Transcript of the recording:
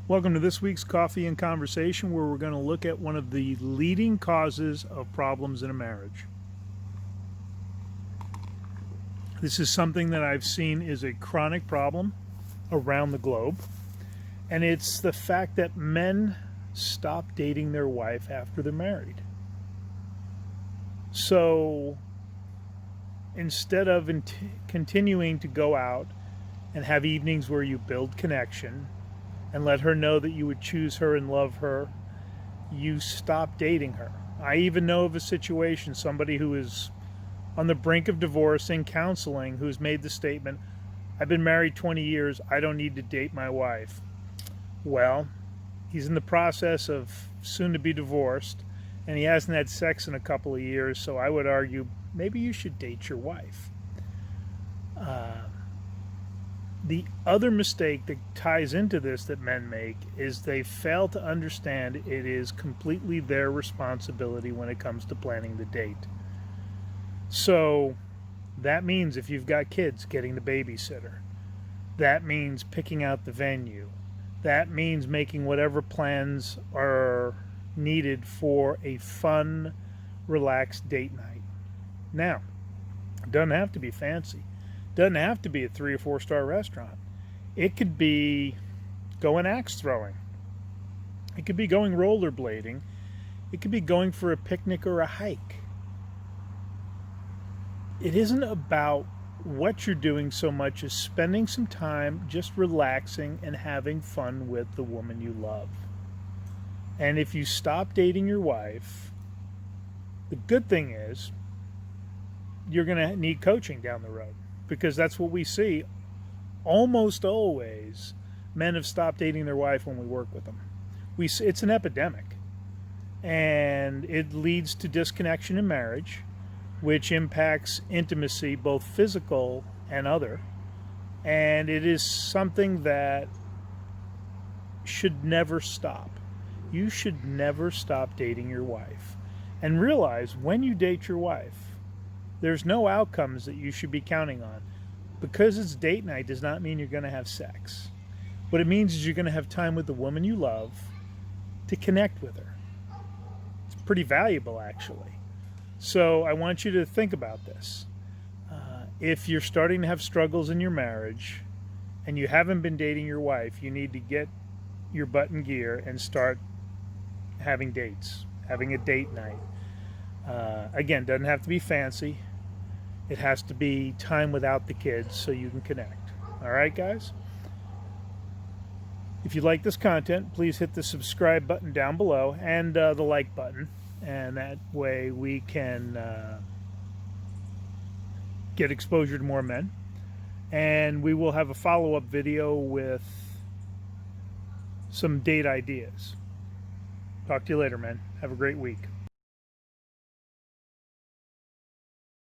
Welcome to this week's Coffee and Conversation, where we're going to look at one of the leading causes of problems in a marriage. This is something that I've seen is a chronic problem around the globe, and it's the fact that men stop dating their wife after they're married. So instead of continuing to go out and have evenings where you build connection and let her know that you would choose her and love her, you stop dating her. I even know of a situation, somebody who is on the brink of divorce in counseling who's made the statement, I've been married 20 years, I don't need to date my wife. Well, he's in the process of soon to be divorced, and he hasn't had sex in a couple of years, so I would argue maybe you should date your wife. The other mistake that ties into this that men make is they fail to understand it is completely their responsibility when it comes to planning the date. So that means if you've got kids, getting the babysitter. That means picking out the venue. That means making whatever plans are needed for a fun, relaxed date night. Now, it doesn't have to be fancy. Doesn't have to be a 3 or 4 star restaurant. It could be going axe throwing. It could be going rollerblading. It could be going for a picnic or a hike. It isn't about what you're doing so much as spending some time just relaxing and having fun with the woman you love. And if you stop dating your wife, the good thing is you're going to need coaching down the road. Because that's what we see. Almost always, men have stopped dating their wife when we work with them. It's an epidemic. And it leads to disconnection in marriage, which impacts intimacy, both physical and other. And it is something that should never stop. You should never stop dating your wife. And realize when you date your wife, there's no outcomes that you should be counting on. Because it's date night does not mean you're going to have sex. What it means is you're going to have time with the woman you love to connect with her. It's pretty valuable, actually. So I want you to think about this. If you're starting to have struggles in your marriage and you haven't been dating your wife, you need to get your butt in gear and start having dates, having a date night. Again, doesn't have to be fancy. It has to be time without the kids so you can connect. All right, guys? If you like this content, please hit the subscribe button down below and the like button. And that way we can get exposure to more men. And we will have a follow-up video with some date ideas. Talk to you later, men. Have a great week.